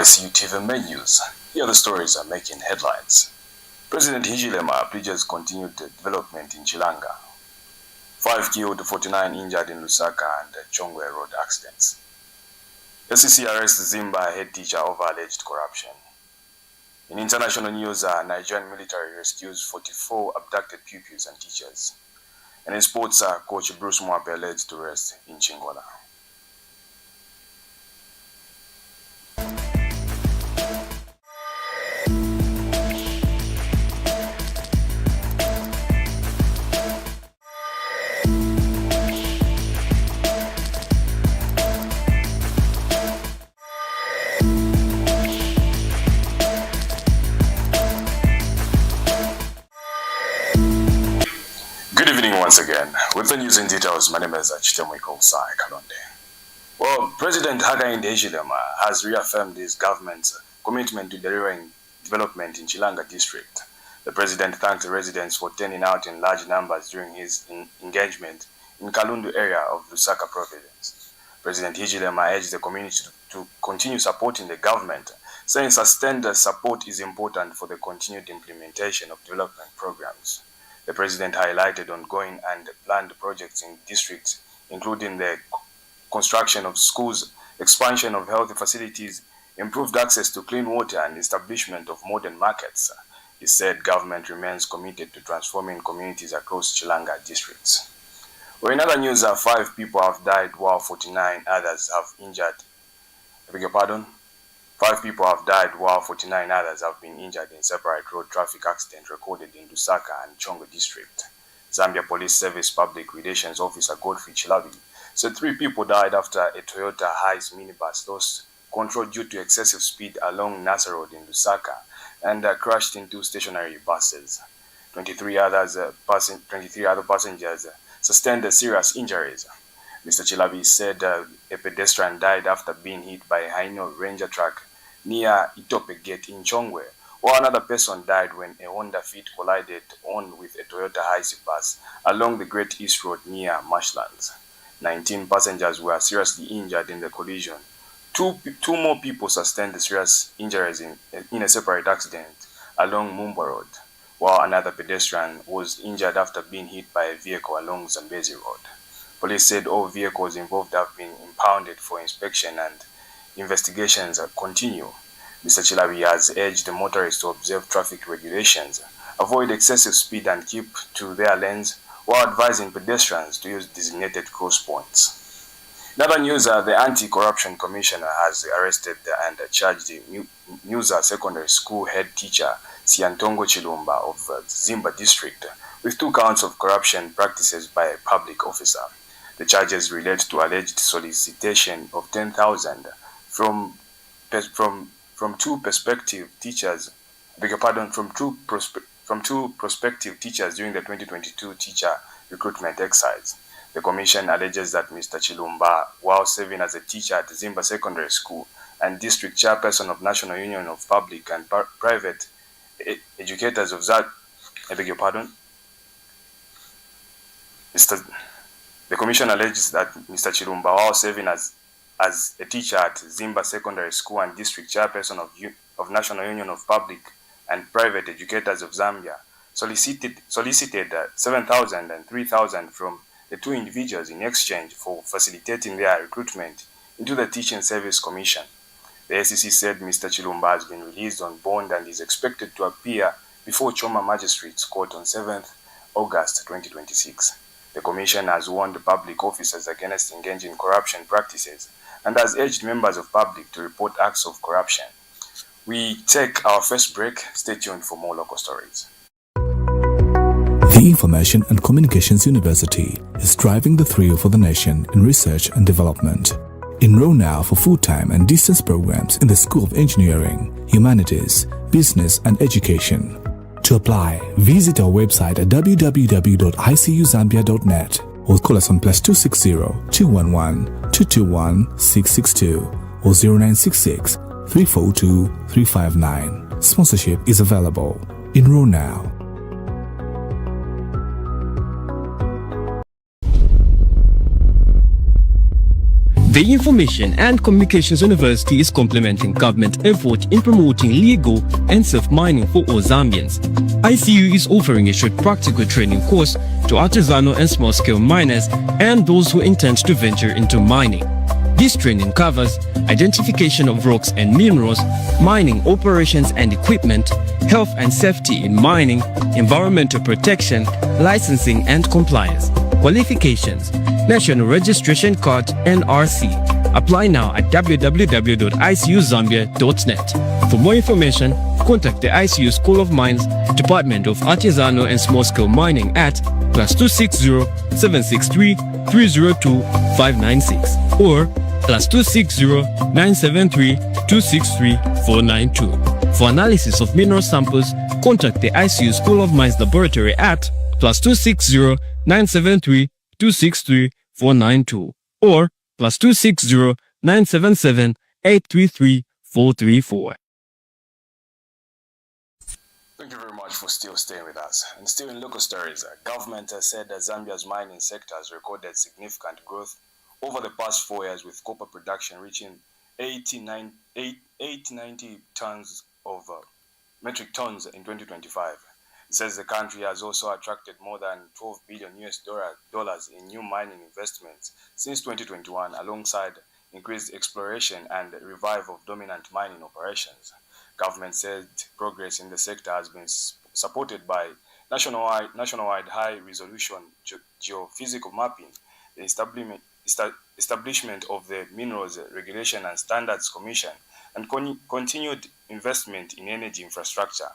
ICU TV menus. Here are the stories are making headlines. President Hichilema pledges continued development in Chilanga. 5 killed, 49 injured in Lusaka and Chongwe road accidents. SEC arrests Zimba headteacher over alleged corruption. In international news, Nigerian military rescues 44 abducted pupils and teachers. And in sports, coach Bruce Mwape led to rest in Chingola. Good evening once again. With the news in details, my name is Chongwe. Well, President Hichilema has reaffirmed his government's commitment to delivering development in Chilanga district. The president thanked the residents for turning out in large numbers during his engagement in Kalundu area of Lusaka province. President Hichilema urged the community to continue supporting the government, saying sustained support is important for the continued implementation of development programs. The president highlighted ongoing and planned projects in districts, including the construction of schools, expansion of health facilities, improved access to clean water, and establishment of modern markets. He said government remains committed to transforming communities across Chilanga districts. Well, in other news, 5 people have died while 49 others have injured. I beg your pardon? 5 people have died while 49 others have been injured in separate road traffic accidents recorded in Lusaka and Chongwe district. Zambia Police Service Public Relations Officer Godfrey Chilabi said 3 people died after a Toyota Hiace minibus lost control due to excessive speed along Nasa Road in Lusaka and crashed into stationary buses. 23 other passengers sustained serious injuries. Mr. Chilabi said a pedestrian died after being hit by a Hino Ranger truck near Itope Gate in Chongwe, while another person died when a Honda Fit collided on with a Toyota Hiace bus along the Great East Road near Marshlands. 19 passengers were seriously injured in the collision. Two more people sustained serious injuries in a separate accident along Mumba Road, while another pedestrian was injured after being hit by a vehicle along Zambezi Road. Police said all vehicles involved have been impounded for inspection and investigations continue. Mr. Chilabi has urged the motorists to observe traffic regulations, avoid excessive speed and keep to their lanes, while advising pedestrians to use designated cross points. In other news, the Anti-Corruption Commissioner has arrested and charged the Musa Secondary School head teacher Siantongo Chilumba of Zimba district with 2 counts of corruption practices by a public officer. The charges relate to alleged solicitation of 10,000 from 2 prospective teachers. From two prospective teachers during the 2022 teacher recruitment exercise. The commission alleges that Mr. Chilumba, while serving as a teacher at Zimba Secondary School and district chairperson of National Union of Public and Private Educators of The commission alleges that Mr. Chilumba, while serving as a teacher at Zimba Secondary School and district chairperson of National Union of Public and Private Educators of Zambia, solicited 7,000 and 3,000 from the 2 individuals in exchange for facilitating their recruitment into the Teaching Service Commission. The SEC said Mr. Chilumba has been released on bond and is expected to appear before Choma Magistrates Court on 7th August 2026. The Commission has warned public officers against engaging in corruption practices and has urged members of public to report acts of corruption. We take our first break. Stay tuned for more local stories. The Information and Communications University is striving the thrill for the nation in research and development. Enroll now for full-time and distance programs in the School of Engineering, Humanities, Business and Education. To apply, visit our website at www.icuzambia.net or call us on +260 211 221 662 or 0966 342 359. Sponsorship is available. Enroll now. The Information and Communications University is complementing government effort in promoting legal and safe mining for all Zambians. ICU is offering a short practical training course to artisanal and small-scale miners and those who intend to venture into mining. This training covers identification of rocks and minerals, mining operations and equipment, health and safety in mining, environmental protection, licensing and compliance. Qualifications: National Registration Card NRC. Apply now at www.icuzambia.net. For more information, contact the ICU School of Mines, Department of Artisanal and Small-Scale Mining at +260 763 302 596 or +260 973 263 492. For analysis of mineral samples, contact the ICU School of Mines Laboratory at +260 973 263 492 or +260 977 833 434. Thank you very much for still staying with us. And still in local stories, government has said that Zambia's mining sector has recorded significant growth over the past 4 years, with copper production reaching 890 tons of metric tons in 2025. It says the country has also attracted more than $12 billion in new mining investments since 2021, alongside increased exploration and revival of dominant mining operations. Government said progress in the sector has been supported by nationwide high-resolution geophysical mapping, the establishment of the Minerals Regulation and Standards Commission, and continued investment in energy infrastructure.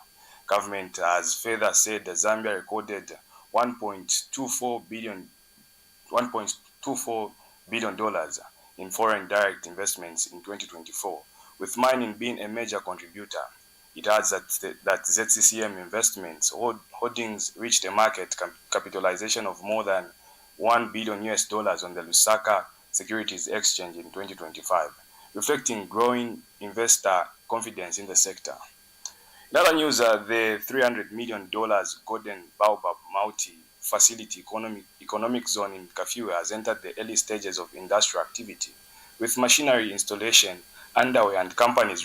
Government has further said that Zambia recorded $1.24 billion in foreign direct investments in 2024, with mining being a major contributor. It adds that ZCCM investments holdings reached a market capitalization of more than $1 billion on the Lusaka Securities Exchange in 2025, reflecting growing investor confidence in the sector. In other news, the $300 million Golden Baobab multi-facility economic zone in Kafue has entered the early stages of industrial activity, with machinery installation underway and companies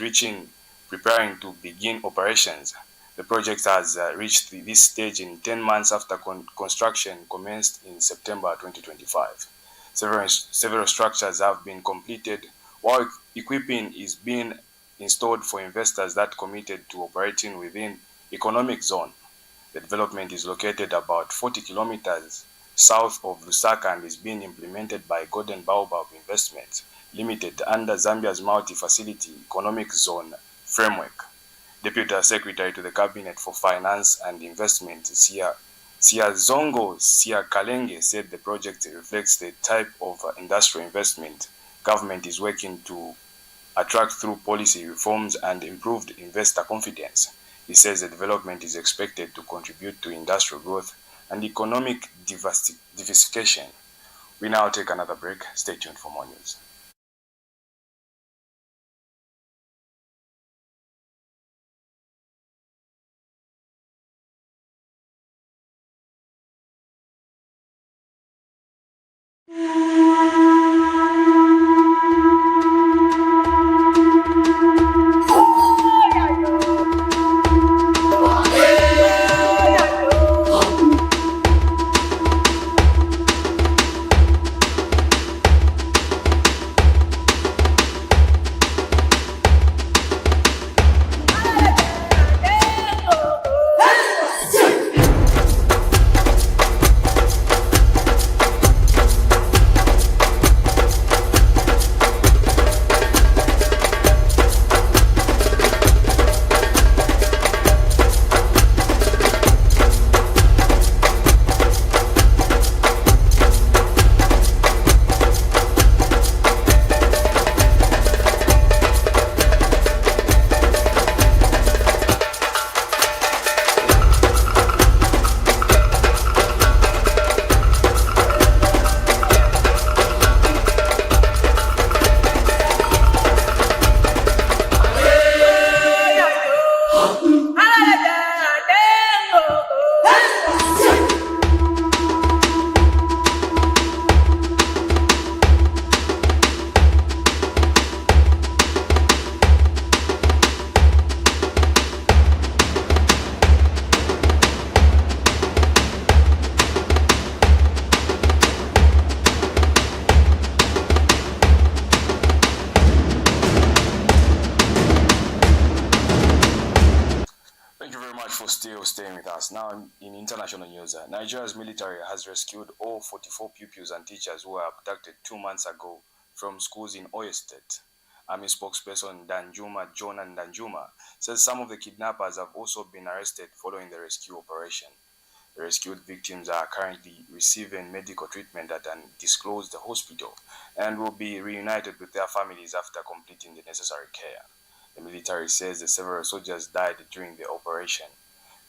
preparing to begin operations. The project has reached this stage in 10 months after construction commenced in September 2025. Several structures have been completed, while equipment is being installed for investors that committed to operating within economic zone. The development is located about 40 kilometers south of Lusaka and is being implemented by Golden Baobab Investments Limited under Zambia's multi-facility economic zone framework. Deputy Secretary to the Cabinet for Finance and Investment, Siazongo Siakalenge, said the project reflects the type of industrial investment government is working to attract through policy reforms and improved investor confidence. He says the development is expected to contribute to industrial growth and economic diversification. We now take another break. Stay tuned for more news. for still staying with us. Now, in international news, Nigeria's military has rescued all 44 pupils and teachers who were abducted 2 months ago from schools in Oyo State. Army spokesperson Jonan Danjuma, says some of the kidnappers have also been arrested following the rescue operation. The rescued victims are currently receiving medical treatment at an undisclosed hospital and will be reunited with their families after completing the necessary care. The military says the several soldiers died during the operation.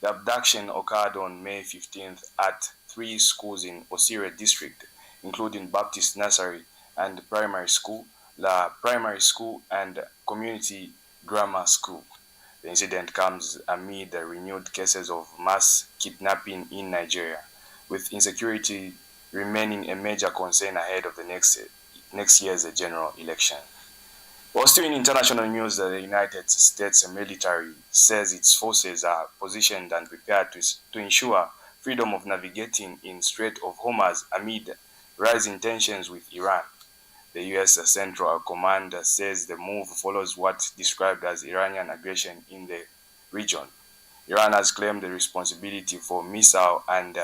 The abduction occurred on May 15th at 3 schools in Osire district, including Baptist Nursery and Primary School, La Primary School, and Community Grammar School. The incident comes amid the renewed cases of mass kidnapping in Nigeria, with insecurity remaining a major concern ahead of the next year's general election. While still in international news, the United States military says its forces are positioned and prepared to ensure freedom of navigating in Strait of Hormuz amid rising tensions with Iran. The U.S. Central Command says the move follows what described as Iranian aggression in the region. Iran has claimed the responsibility for missile and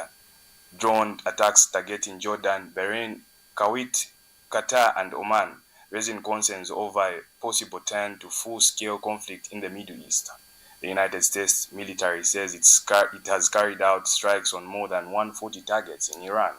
drone attacks targeting Jordan, Bahrain, Kuwait, Qatar, and Oman, raising concerns over a possible turn to full-scale conflict in the Middle East. The United States military says it has carried out strikes on more than 140 targets in Iran,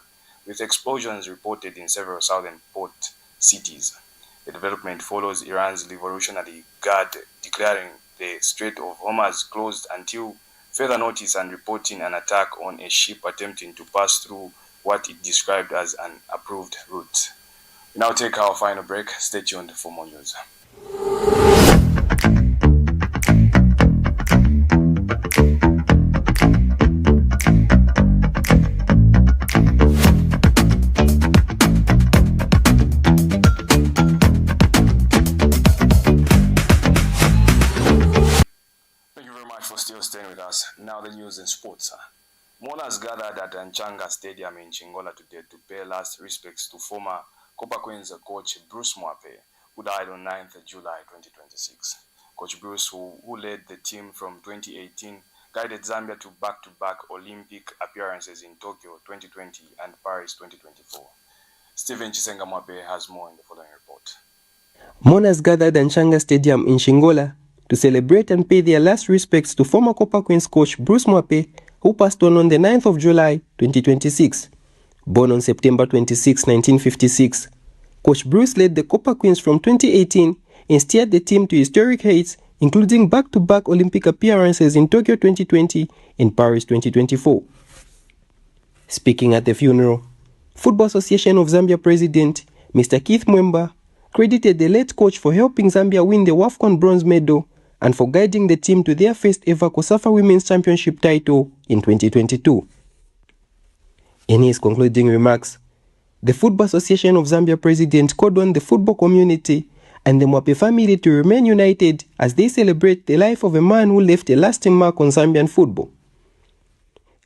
with explosions reported in several southern port cities. The development follows Iran's Revolutionary Guard declaring the Strait of Hormuz closed until further notice and reporting an attack on a ship attempting to pass through what it described as an approved route. We now take our final break. Stay tuned for more news. Thank you very much for still staying with us. Now the news and sports. Mourners gathered at Nchanga Stadium in Chingola today to pay last respects to former Copper Queens coach Bruce Mwape, who died on 9th July 2026. Coach Bruce, who led the team from 2018, guided Zambia to back-to-back Olympic appearances in Tokyo 2020 and Paris 2024. Stephen Chisenga Mwape has more in the following report. Mourners gathered at Nchanga Stadium in Chingola to celebrate and pay their last respects to former Copper Queens coach Bruce Mwape, who passed on the 9th of July 2026. Born on September 26, 1956, Coach Bruce led the Copper Queens from 2018 and steered the team to historic heights, including back-to-back Olympic appearances in Tokyo 2020 and Paris 2024. Speaking at the funeral, Football Association of Zambia President Mr. Keith Mwemba credited the late coach for helping Zambia win the WAFCON bronze medal and for guiding the team to their first ever COSAFA Women's Championship title in 2022. In his concluding remarks, the Football Association of Zambia President called on the football community and the Mwape family to remain united as they celebrate the life of a man who left a lasting mark on Zambian football.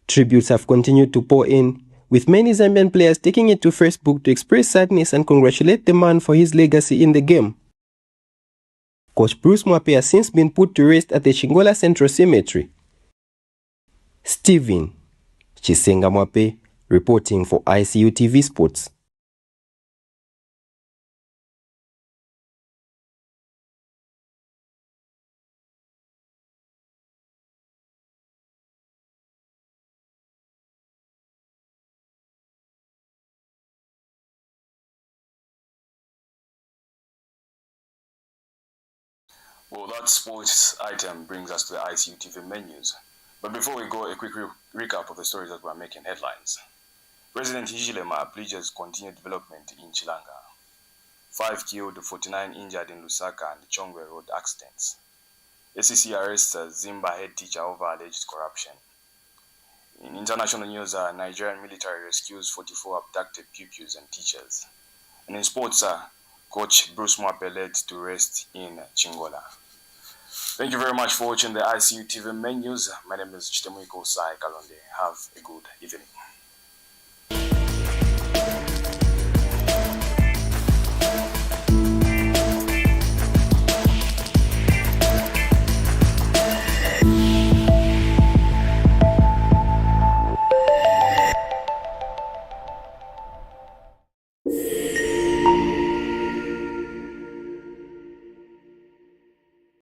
Tributes have continued to pour in, with many Zambian players taking it to Facebook to express sadness and congratulate the man for his legacy in the game. Coach Bruce Mwape has since been put to rest at the Chingola Central Cemetery. Stephen Chisenga Mwape, reporting for ICU TV Sports. Well, that sports item brings us to the ICU TV menus. But before we go, a quick recap of the stories that were making headlines. President Hichilema pledges continued development in Chilanga. 5 killed, 49 injured in Lusaka and Chongwe road accidents. SEC arrests Zimba Headteacher over alleged corruption. In international news, Nigerian military rescues 44 abducted pupils and teachers. And in sports, Coach Bruce Mwape led to rest in Chingola. Thank you very much for watching the ICU TV menus. My name is Chitemuiko Sai Kalonde. Have a good evening.